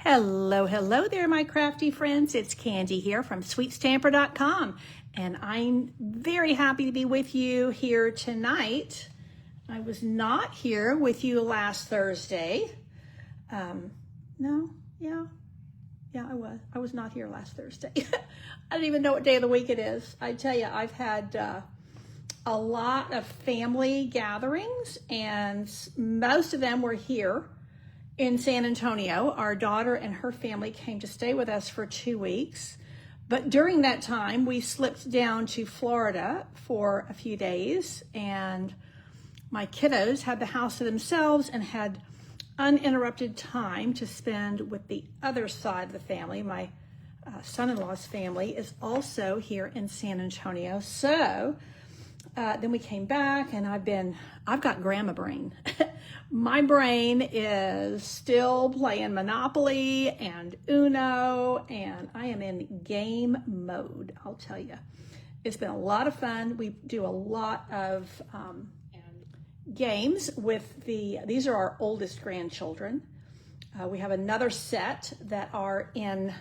Hello, hello there, my crafty friends. It's Candy here from SweetStamper.com, and I'm very happy to be with you here tonight. I was not here with you last Thursday. I was not here last Thursday. I don't even know what day of the week it is. I tell you, I've had a lot of family gatherings, and most of them were here in San Antonio. Our daughter and her family came to stay with us for 2 weeks. But during that time, we slipped down to Florida for a few days, and my kiddos had the house to themselves and had uninterrupted time to spend with the other side of the family. My son-in-law's family is also here in San Antonio. So then we came back, and I've got grandma brain. My brain is still playing Monopoly and Uno, and I am in game mode, I'll tell you. It's been a lot of fun. We do a lot of games with these are our oldest grandchildren. We have another set that are in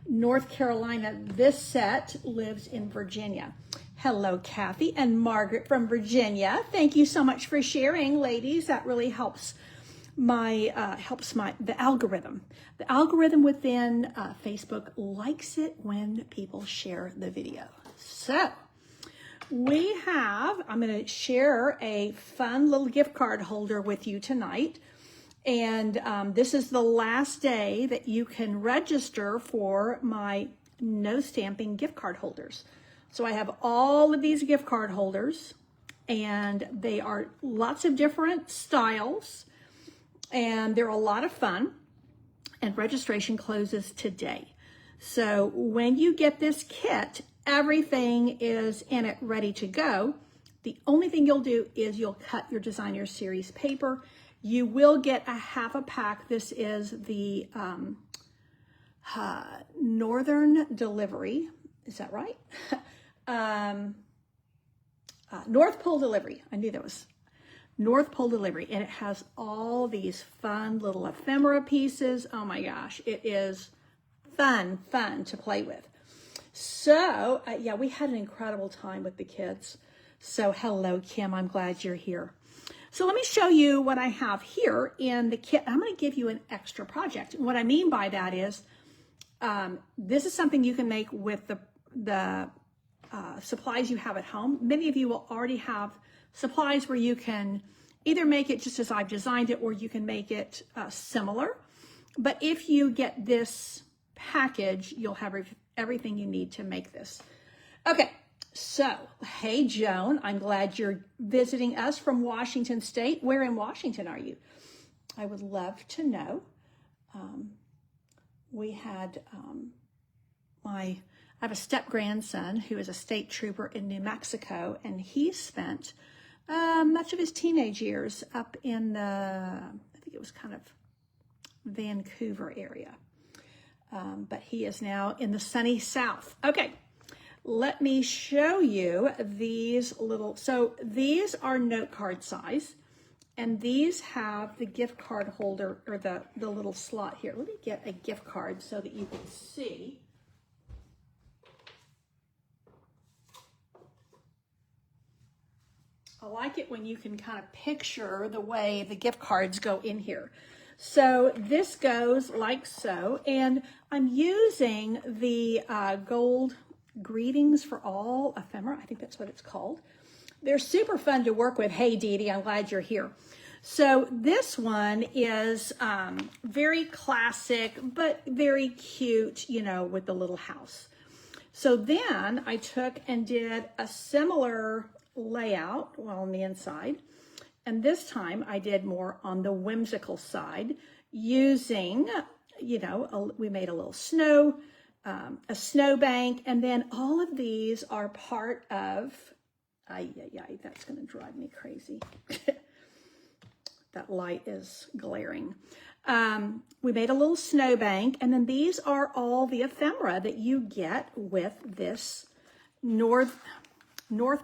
North Carolina. This set lives in Virginia. Hello, Kathy and Margaret from Virginia. Thank you so much for sharing, ladies. That really helps the algorithm. The algorithm within Facebook likes it when people share the video. So I'm going to share a fun little gift card holder with you tonight. And this is the last day that you can register for my no stamping gift card holders. So I have all of these gift card holders, and they are lots of different styles, and they're a lot of fun, and registration closes today. So when you get this kit, everything is in it ready to go. The only thing you'll do is you'll cut your Designer Series paper. You will get a half a pack. This is the Northern Delivery. Is that right? North Pole Delivery. I knew that was North Pole Delivery, and it has all these fun little ephemera pieces. Oh my gosh, it is fun to play with. So yeah, we had an incredible time with the kids. So hello, Kim, I'm glad you're here. So let me show you what I have here in the kit. I'm going to give you an extra project. What I mean by that is this is something you can make with the supplies you have at home. Many of you will already have supplies where you can either make it just as I've designed it, or you can make it similar. But if you get this package, you'll have everything you need to make this. Okay, so hey Joan, I'm glad you're visiting us from Washington State. Where in Washington are you? I would love to know. We had I have a step-grandson who is a state trooper in New Mexico, and he spent much of his teenage years up in I think it was kind of Vancouver area. But he is now in the sunny South. Okay, let me show you these so these are note card size, and these have the gift card holder, or the little slot here. Let me get a gift card so that you can see. I like it when you can kind of picture the way the gift cards go in here. So this goes like so, and I'm using the gold greetings for all ephemera. I think that's what it's called. They're super fun to work with. Hey, Dee Dee, I'm glad you're here. So this one is very classic, but very cute, you know, with the little house. So then I took and did a similar layout on the inside, and this time I did more on the whimsical side, using, you know, we made a little a snowbank, and then all of these are part of, that's going to drive me crazy. That light is glaring. We made a little snowbank, and then these are all the ephemera that you get with this North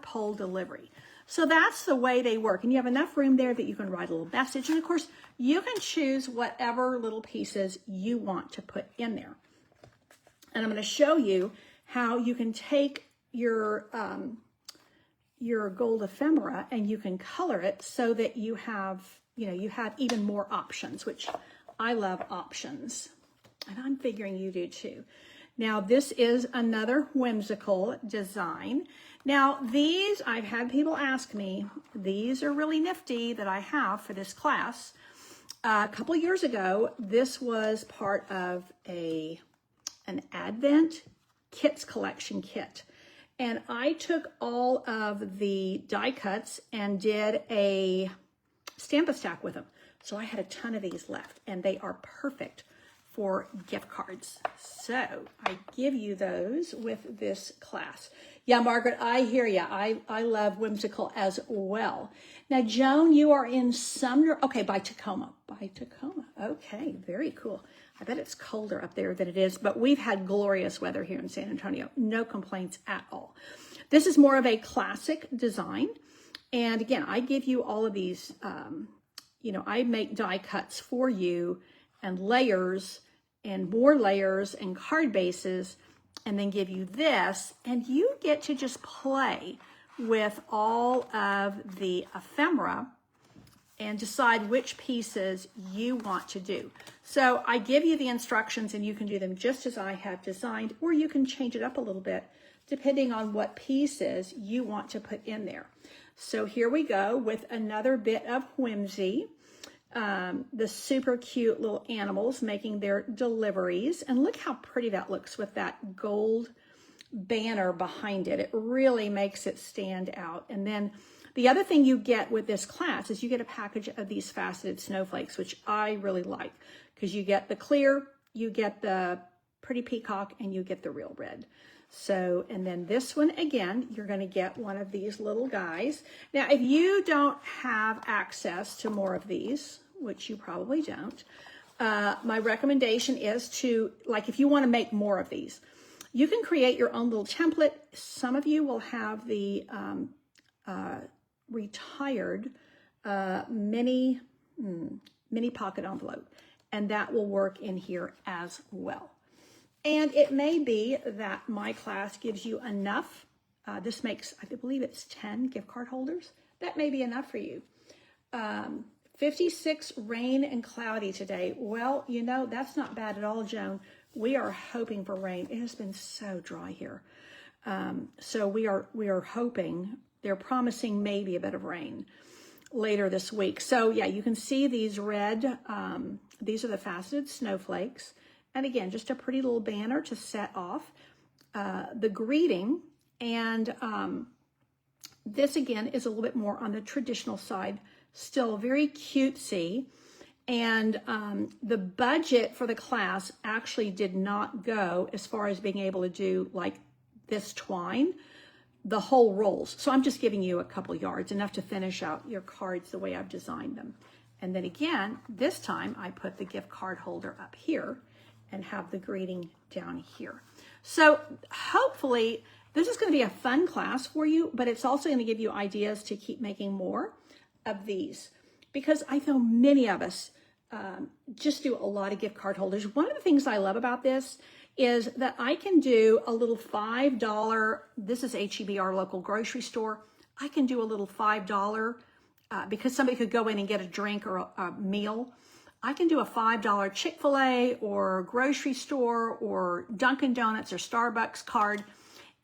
Pole Delivery. So that's the way they work. And you have enough room there that you can write a little message. And of course, you can choose whatever little pieces you want to put in there. And I'm going to show you how you can take your gold ephemera and you can color it so that you have even more options, which I love options. And I'm figuring you do too. Now, this is another whimsical design. Now, these, I've had people ask me, these are really nifty that I have for this class. A couple of years ago, this was part of an Advent Kits collection kit. And I took all of the die cuts and did a Stamp-A-Stack with them. So I had a ton of these left, and they are perfect for gift cards. So I give you those with this class. Yeah, Margaret, I hear you. I love whimsical as well. Now, Joan, you are in Sumner. Okay, by Tacoma. By Tacoma. Okay, very cool. I bet it's colder up there than it is, but we've had glorious weather here in San Antonio. No complaints at all. This is more of a classic design. And again, I give you all of these, I make die cuts for you and layers and more layers and card bases, and then give you this, and you get to just play with all of the ephemera and decide which pieces you want to do. So I give you the instructions and you can do them just as I have designed, or you can change it up a little bit depending on what pieces you want to put in there. So here we go with another bit of whimsy. The super cute little animals making their deliveries. And look how pretty that looks with that gold banner behind it. It really makes it stand out. And then the other thing you get with this class is you get a package of these faceted snowflakes, which I really like, because you get the clear, you get the pretty peacock, and you get the real red. So, and then this one, again, you're going to get one of these little guys. Now, if you don't have access to more of these, which you probably don't, my recommendation is to, like, if you want to make more of these, you can create your own little template. Some of you will have the retired mini pocket envelope, and that will work in here as well. And it may be that my class gives you enough. This makes, I believe it's 10 gift card holders. That may be enough for you. 56 rain and cloudy today. Well, that's not bad at all, Joan. We are hoping for rain. It has been so dry here. So we are hoping, they're promising maybe a bit of rain later this week. So yeah, you can see these red, these are the faceted snowflakes. And again, just a pretty little banner to set off the greeting. And this again is a little bit more on the traditional side, still very cutesy. And the budget for the class actually did not go as far as being able to do like this twine, the whole rolls. So I'm just giving you a couple yards, enough to finish out your cards the way I've designed them. And then again, this time I put the gift card holder up here and have the greeting down here. So hopefully this is going to be a fun class for you, but it's also going to give you ideas to keep making more of these, because I know many of us just do a lot of gift card holders. One of the things I love about this is that I can do a little $5, this is H-E-B, our local grocery store. I can do a little $5, because somebody could go in and get a drink or a meal. I can do a $5 Chick-fil-A or grocery store or Dunkin' Donuts or Starbucks card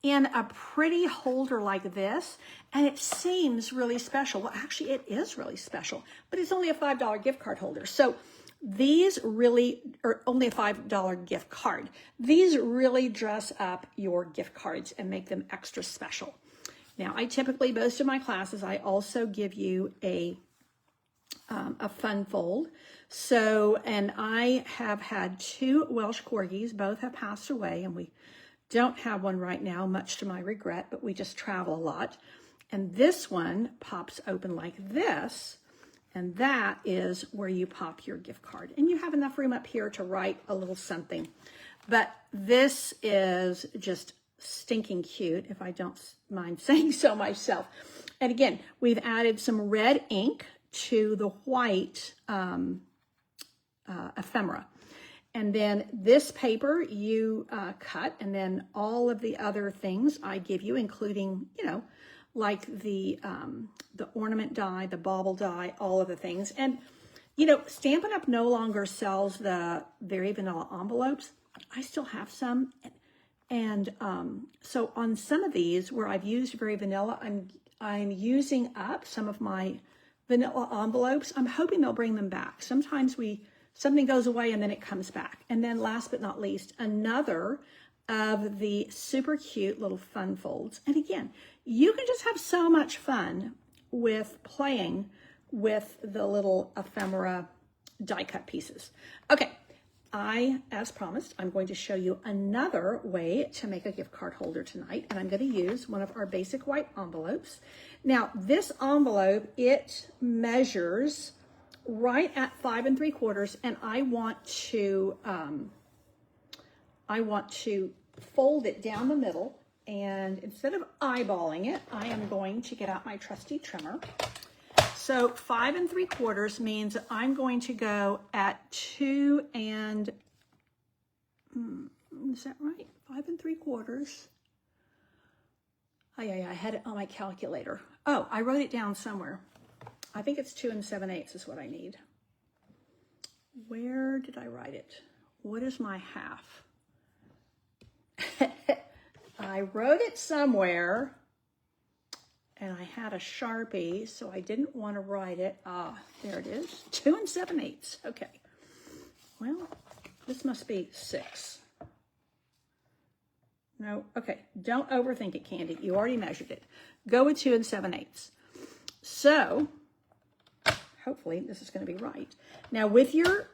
in a pretty holder like this, and it seems really special. Well, actually, it is really special, but it's only a $5 gift card holder. So these really are only a $5 gift card. These really dress up your gift cards and make them extra special. Now, I typically, most of my classes, I also give you a fun fold. So, and I have had 2 Welsh Corgis, both have passed away, and we don't have one right now, much to my regret, but we just travel a lot. And this one pops open like this, and that is where you pop your gift card. And you have enough room up here to write a little something. But this is just stinking cute, if I don't mind saying so myself. And again, we've added some red ink to the white ephemera. And then this paper you cut, and then all of the other things I give you, including, you know, like the ornament die, the bauble die, all of the things. And, you know, Stampin' Up! No longer sells the Very Vanilla envelopes. I still have some. And so on some of these where I've used Very Vanilla, I'm using up some of my vanilla envelopes. I'm hoping they'll bring them back. Sometimes something goes away and then it comes back. And then last but not least, another of the super cute little fun folds. And again, you can just have so much fun with playing with the little ephemera die cut pieces. Okay, as promised, I'm going to show you another way to make a gift card holder tonight, and I'm going to use one of our basic white envelopes. Now, this envelope, it measures right at 5 3/4, and I want to fold it down the middle, and instead of eyeballing it, I am going to get out my trusty trimmer. So 5 3/4 means I'm going to go at 2 and, is that right? 5 3/4. I had it on my calculator. Oh, I wrote it down somewhere. I think it's 2 7/8 is what I need. Where did I write it? What is my half? I wrote it somewhere, and I had a Sharpie, so I didn't want to write it. Ah, there it is, 2 7/8. Okay, well, this must be 6. No, okay, don't overthink it, Candy. You already measured it. Go with 2 7/8. So, hopefully this is going to be right. Now, with your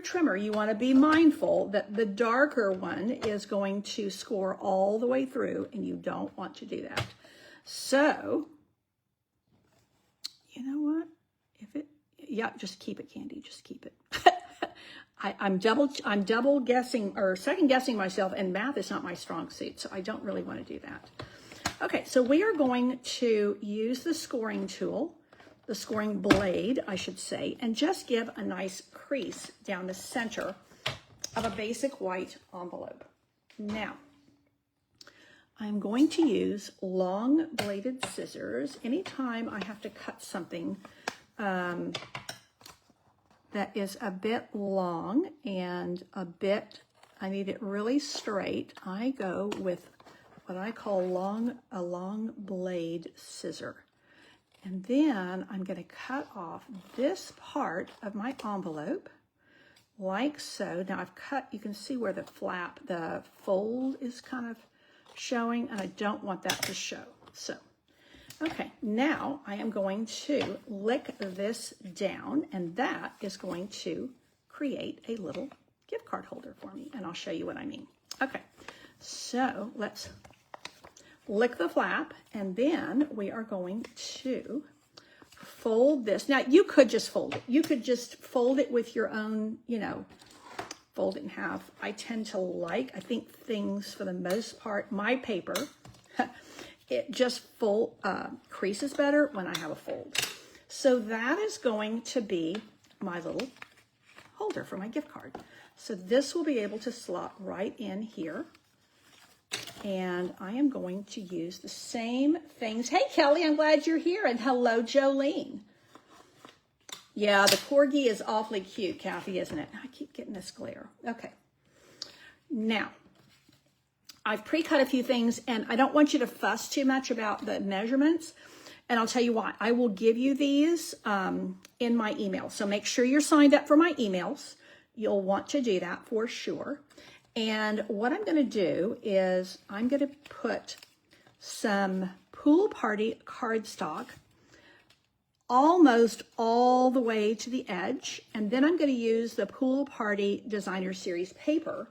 trimmer, you want to be mindful that the darker one is going to score all the way through, and you don't want to do that. So, you know what? Yeah, just keep it, Candy. Just keep it. I'm double guessing or second guessing myself, and math is not my strong suit, so I don't really want to do that. Okay, so we are going to use the scoring tool, the scoring blade, I should say, and just give a nice crease down the center of a basic white envelope. Now, I'm going to use long bladed scissors anytime I have to cut something that is a bit long and I need it really straight. I go with what I call a long blade scissor. And then I'm going to cut off this part of my envelope like so. Now I've cut, you can see where the fold is kind of showing, and I don't want that to show. So, okay, now I am going to lick this down, and that is going to create a little gift card holder for me, and I'll show you what I mean. Okay, so let's lick the flap, and then we are going to fold this. Now, you could just fold it. You could just fold it with your own, you know, fold it in half. I tend to I think things, for the most part, my paper, it just creases better when I have a fold. So that is going to be my little holder for my gift card. So this will be able to slot right in here. And I am going to use the same things. Hey, Kelly, I'm glad you're here. And hello, Jolene. Yeah, the corgi is awfully cute, Kathy, isn't it? I keep getting this glare. Okay. Now, I've pre-cut a few things, and I don't want you to fuss too much about the measurements. And I'll tell you why. I will give you these in my email. So make sure you're signed up for my emails. You'll want to do that for sure. And what I'm going to do is I'm going to put some Pool Party cardstock almost all the way to the edge. And then I'm going to use the Pool Party Designer Series paper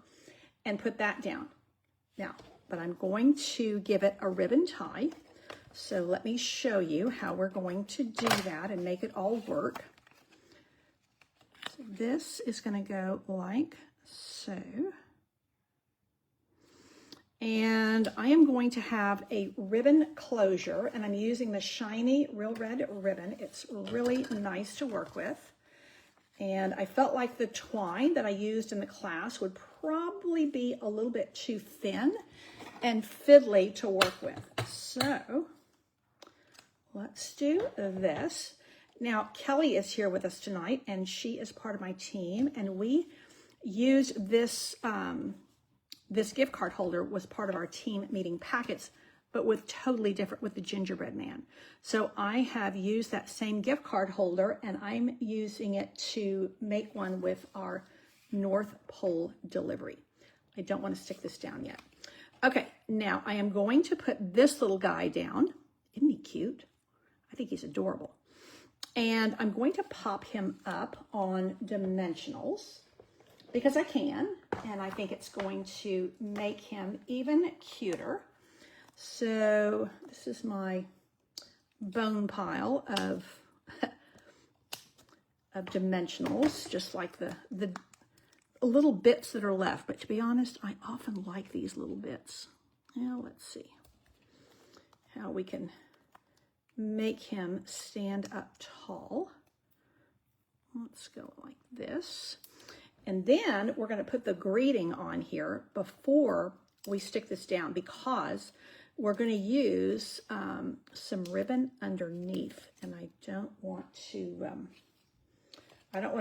and put that down. Now, but I'm going to give it a ribbon tie. So let me show you how we're going to do that and make it all work. So this is going to go like so. And I am going to have a ribbon closure, and I'm using the shiny Real Red ribbon. It's really nice to work with. And I felt like the twine that I used in the class would probably be a little bit too thin and fiddly to work with. So let's do this. Now, Kelly is here with us tonight, and she is part of my team, and we used this, this gift card holder was part of our team meeting packets, but with totally different, with the gingerbread man. So I have used that same gift card holder, and I'm using it to make one with our North Pole delivery. I don't want to stick this down yet. Okay, now I am going to put this little guy down. Isn't he cute? I think he's adorable. And I'm going to pop him up on dimensionals because I can, and I think it's going to make him even cuter. So this is my bone pile of dimensionals, just like the little bits that are left. But to be honest, I often like these little bits. Now let's see how we can make him stand up tall. Let's go like this. And then we're going to put the greeting on here before we stick this down, because we're going to use some ribbon underneath, and I don't want to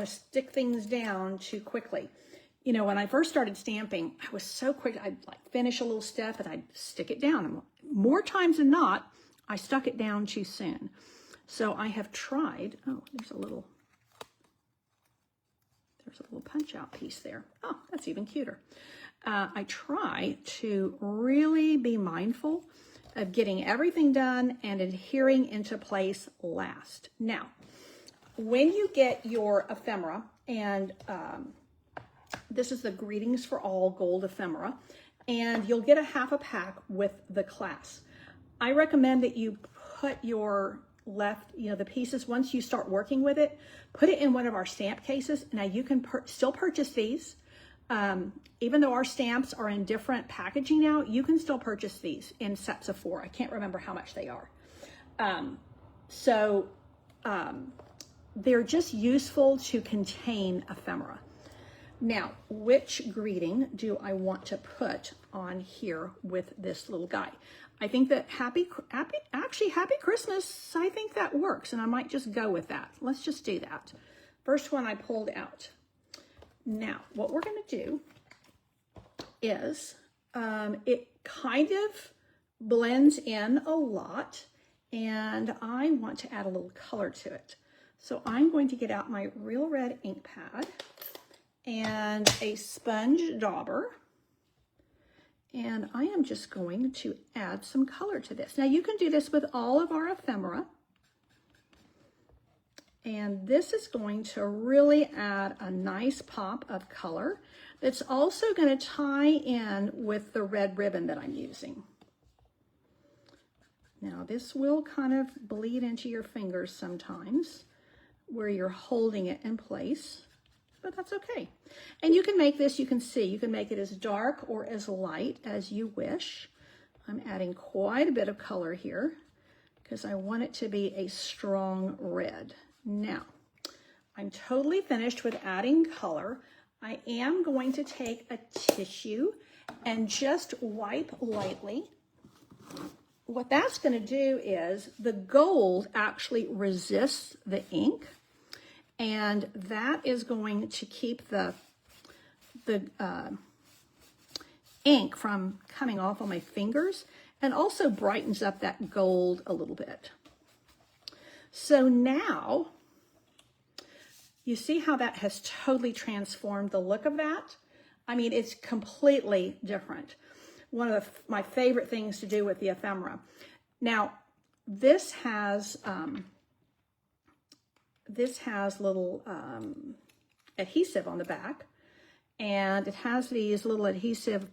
stick things down too quickly. You know, when I first started stamping, I was so quick. I'd like finish a little step and I'd stick it down. And more times than not, I stuck it down too soon. So I have tried. Oh, there's a little punch out piece there. Oh, that's even cuter. I try to really be mindful of getting everything done and adhering into place last. Now, when you get your ephemera, and this is the Greetings for All gold ephemera, and you'll get a half a pack with the class. I recommend that you put your the pieces, once you start working with it, put it in one of our stamp cases. Now you can still purchase these. Even though our stamps are in different packaging now, you can still purchase these in sets of 4. I can't remember how much they are. They're just useful to contain ephemera. Now, which greeting do I want to put on here with this little guy? I think that Happy Christmas, I think that works, and I might just go with that. Let's just do that. First one I pulled out. Now, what we're going to do is, it kind of blends in a lot, and I want to add a little color to it. So I'm going to get out my Real Red ink pad and a sponge dauber, and I am just going to add some color to this. Now, you can do this with all of our ephemera. And this is going to really add a nice pop of color that's also going to tie in with the red ribbon that I'm using. Now, this will kind of bleed into your fingers sometimes where you're holding it in place, but that's okay. And you can make this, you can see, you can make it as dark or as light as you wish. I'm adding quite a bit of color here because I want it to be a strong red. Now, I'm totally finished with adding color. I am going to take a tissue and just wipe lightly. What that's going to do is the gold actually resists the ink, and that is going to keep the ink from coming off on my fingers, and also brightens up that gold a little bit. So now, you see how that has totally transformed the look of that? I mean, it's completely different. One of my favorite things to do with the ephemera. Now, this has little adhesive on the back, and it has these little adhesive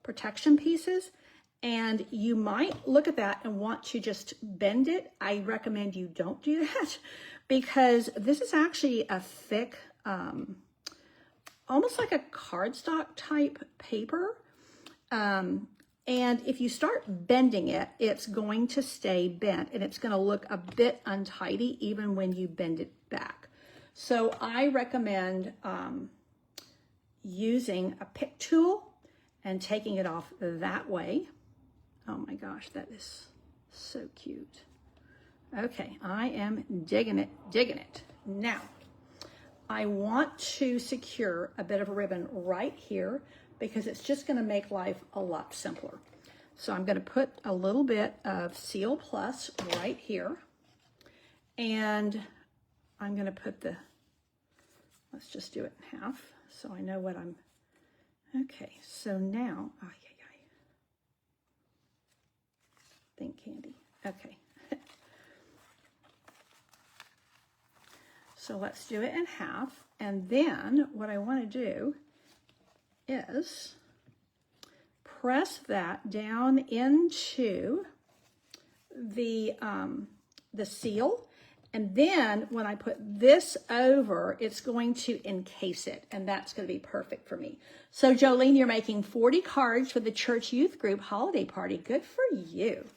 protection pieces. And you might look at that and want to just bend it. I recommend you don't do that because this is actually a thick, almost like a cardstock type paper. And if you start bending it, it's going to stay bent and it's going to look a bit untidy even when you bend it back. So I recommend using a pick tool and taking it off that way. Oh my gosh, that is so cute. Okay, I am digging it, digging it. Now, I want to secure a bit of a ribbon right here because it's just going to make life a lot simpler. So I'm going to put a little bit of Seal Plus right here. And I'm going to put the, let's just do it in half so I know what I'm, okay, so now, think candy, okay. So let's do it in half. And then what I want to do is press that down into the seal. And then when I put this over, it's going to encase it. And that's going to be perfect for me. So Jolene, you're making 40 cards for the church youth group holiday party. Good for you.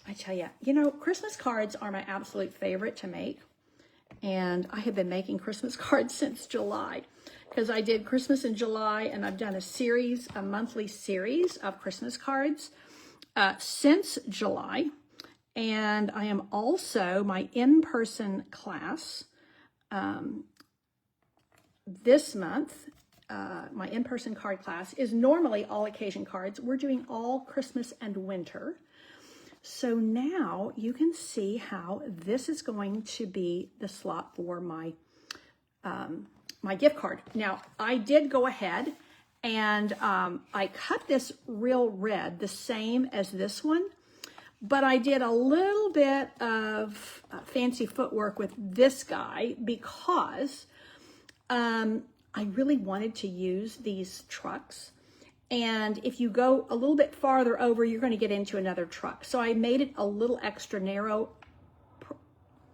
I tell you, you know, Christmas cards are my absolute favorite to make. And I have been making Christmas cards since July because I did Christmas in July and I've done a monthly series of Christmas cards since July. And I am also my in-person class this month. My in-person card class is normally all occasion cards. We're doing all Christmas and winter. So now you can see how this is going to be the slot for my my gift card. Now, I did go ahead and I cut this real red, the same as this one, but I did a little bit of fancy footwork with this guy because I really wanted to use these trucks. And if you go a little bit farther over, you're going to get into another truck. So I made it a little extra narrow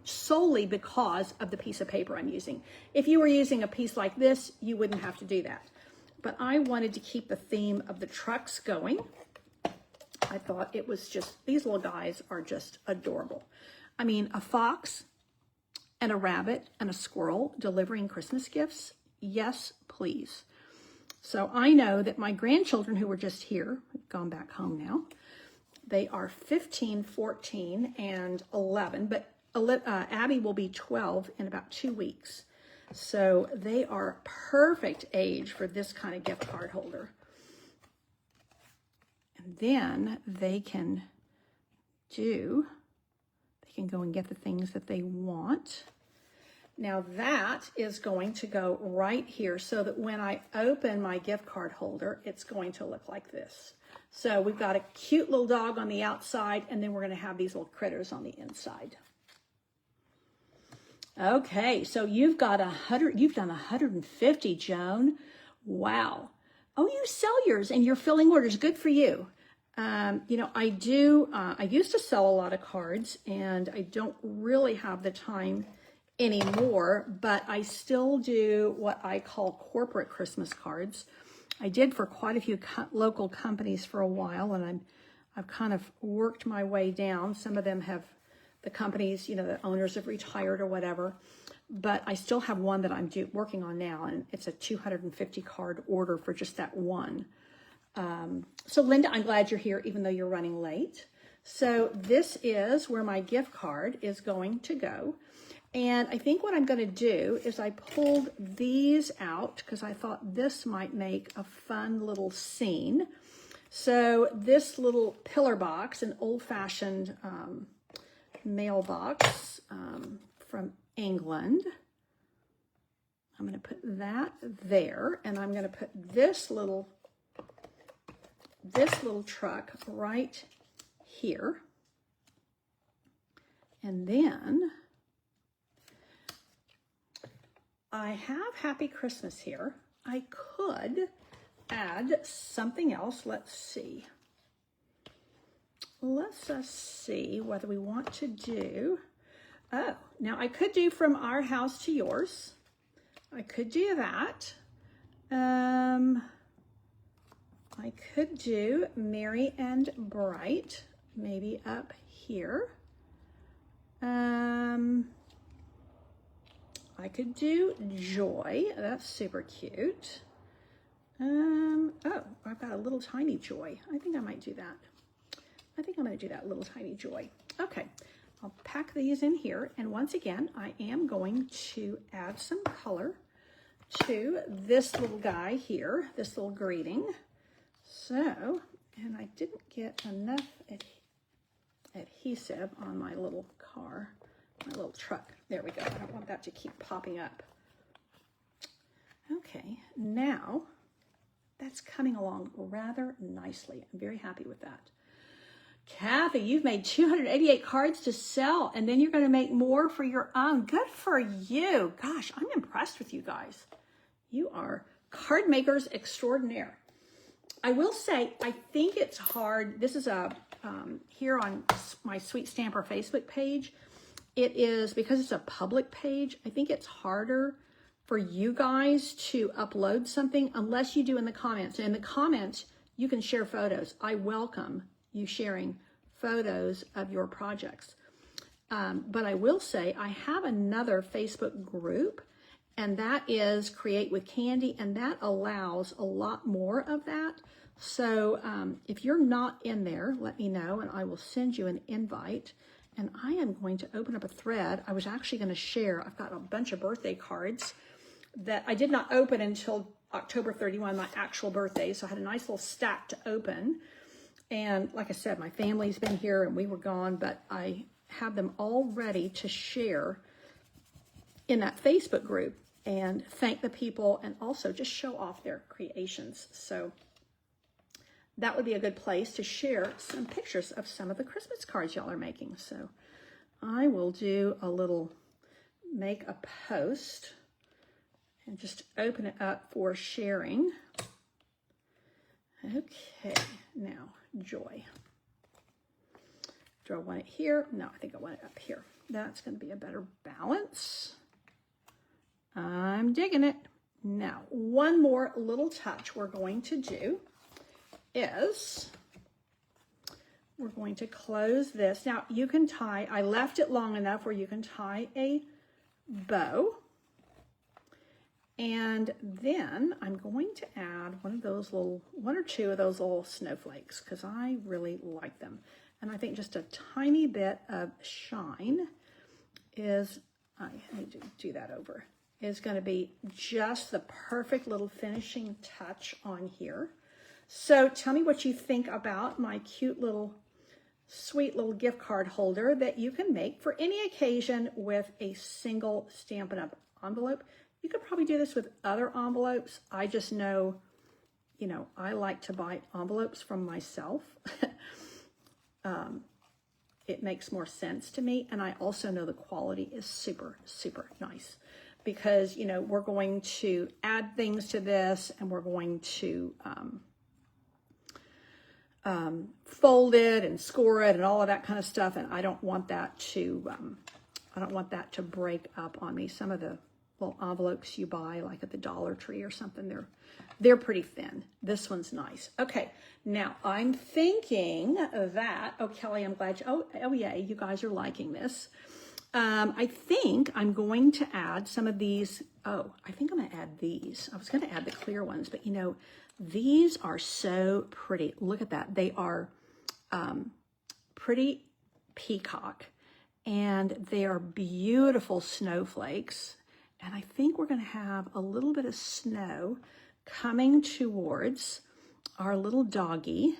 solely because of the piece of paper I'm using. If you were using a piece like this, you wouldn't have to do that. But I wanted to keep the theme of the trucks going. I thought it was just, these little guys are just adorable. I mean, a fox and a rabbit and a squirrel delivering Christmas gifts. Yes, please. So I know that my grandchildren who were just here, have gone back home now, they are 15, 14, and 11, but Abby will be 12 in about 2 weeks. So they are perfect age for this kind of gift card holder. And then they can go and get the things that they want. Now that is going to go right here so that when I open my gift card holder, it's going to look like this. So we've got a cute little dog on the outside, and then we're going to have these little critters on the inside. Okay, so you've done 150, Joan. Wow. Oh, you sell yours and you're filling orders. Good for you. You know, I used to sell a lot of cards and I don't really have the time anymore, but I still do what I call corporate Christmas cards. I did for quite a few local companies for a while, and I've kind of worked my way down. Some of them have, the companies, you know, the owners have retired or whatever, but I still have one that I'm working on now, and it's a 250 card order for just that one. So Linda, I'm glad you're here, even though you're running late. So this is where my gift card is going to go. And I think what I'm going to do is I pulled these out because I thought this might make a fun little scene. So this little pillar box, an old-fashioned mailbox from England. I'm going to put that there, and I'm going to put this little truck right here. And then I have Happy Christmas here. I could add something else. Let's see. Let's see whether we want to do, oh, now I could do From Our House to Yours. I could do that. I I could do Merry and Bright, maybe up here. I could do Joy. That's super cute. Oh, I've got a little tiny Joy. I think I might do that. I think I'm going to do that little tiny Joy. Okay, I'll pack these in here. And once again, I am going to add some color to this little guy here, this little greeting. So, and I didn't get enough adhesive on my little car, my little truck. There we go. I don't want that to keep popping up. Okay, now that's coming along rather nicely. I'm very happy with that. Kathy, you've made 288 cards to sell, and then you're going to make more for your own. Good for you. Gosh, I'm impressed with you guys. You are card makers extraordinaire. I will say, I think it's hard. This is here on my Sweet Stamper Facebook page. It is, because it's a public page, I think it's harder for you guys to upload something unless you do in the comments. And in the comments, you can share photos. I welcome you sharing photos of your projects. But I will say, I have another Facebook group, and that is Create with Candy, and that allows a lot more of that. So if you're not in there, let me know, and I will send you an invite. And I am going to open up a thread. I was actually going to share, I've got a bunch of birthday cards that I did not open until October 31, my actual birthday. So I had a nice little stack to open. And like I said, my family's been here and we were gone, but I have them all ready to share in that Facebook group and thank the people and also just show off their creations. So that would be a good place to share some pictures of some of the Christmas cards y'all are making. So I will do a little make a post and just open it up for sharing. Okay, now Joy. Do I want it here? No, I think I want it up here. That's going to be a better balance. I'm digging it. Now, one more little touch we're going to do is we're going to close this. Now, you can tie, I left it long enough where you can tie a bow. And then I'm going to add one or two of those little snowflakes because I really like them. And I think just a tiny bit of shine is, I need to do that over, is going to be just the perfect little finishing touch on here. So tell me what you think about my cute little, sweet little gift card holder that you can make for any occasion with a single Stampin' Up! Envelope. You could probably do this with other envelopes. I just know, you know, I like to buy envelopes from myself. It makes more sense to me. And I also know the quality is super, super nice because, you know, we're going to add things to this and we're going to fold it and score it and all of that kind of stuff. And I don't want that to, break up on me. Some of the little envelopes you buy like at the Dollar Tree or something, they're pretty thin. This one's nice. Okay, now I'm thinking that, oh Kelly, I'm glad oh yeah, you guys are liking this. I think I'm going to add some of these. Oh, I think I'm gonna add these. I was gonna add the clear ones, but you know, these are so pretty. Look at that. They are pretty peacock and they are beautiful snowflakes. And I think we're going to have a little bit of snow coming towards our little doggy.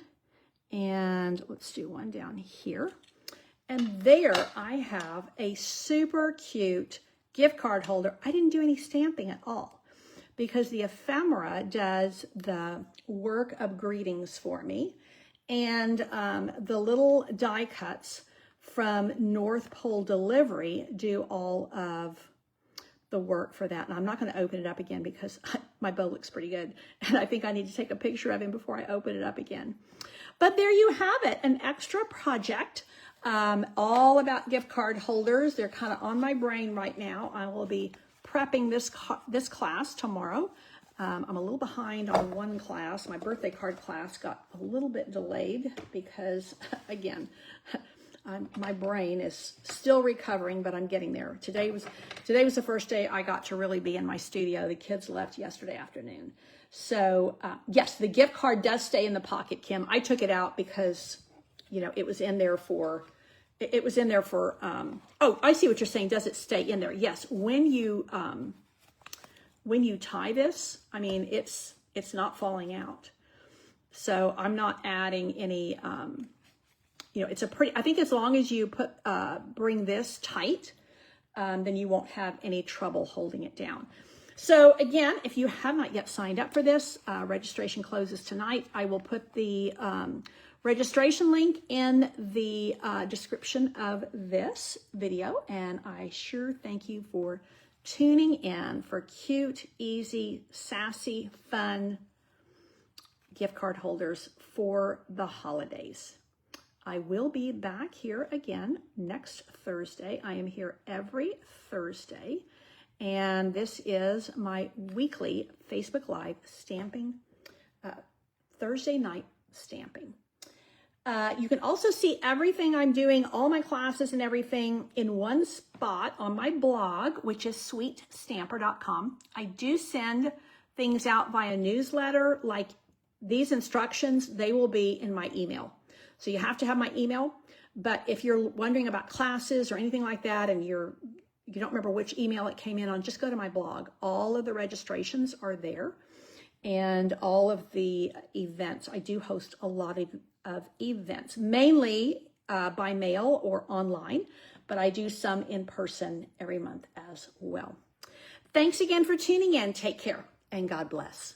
And let's do one down here. And there I have a super cute gift card holder. I didn't do any stamping at all because the ephemera does the work of greetings for me. And the little die cuts from North Pole Delivery do all of the work for that. And I'm not going to open it up again because my bow looks pretty good. And I think I need to take a picture of him before I open it up again. But there you have it, an extra project all about gift card holders. They're kind of on my brain right now. I will be prepping this class tomorrow I'm a little behind on one class. My birthday card class got a little bit delayed because, again, my brain is still recovering, but I'm getting there. Today was the first day I got to really be in my studio. The kids left yesterday afternoon. So, yes, the gift card does stay in the pocket, Kim. I took it out because, you know, it was in there for, oh, I see what you're saying. Does it stay in there? Yes. When you tie this, I mean, it's not falling out. So I'm not adding any, you know, it's a pretty, I think as long as you bring this tight, then you won't have any trouble holding it down. So again, if you have not yet signed up for this, registration closes tonight. I will put the registration link in the description of this video. And I sure thank you for tuning in for cute, easy, sassy, fun gift card holders for the holidays. I will be back here again next Thursday. I am here every Thursday. And this is my weekly Facebook Live stamping, Thursday night stamping. You can also see everything I'm doing, all my classes and everything in one spot on my blog, which is sweetstamper.com. I do send things out via newsletter, like these instructions, they will be in my email. So you have to have my email, but if you're wondering about classes or anything like that and you don't remember which email it came in on, just go to my blog. All of the registrations are there and all of the events. I do host a lot of events, mainly by mail or online, but I do some in person every month as well. Thanks again for tuning in. Take care and God bless.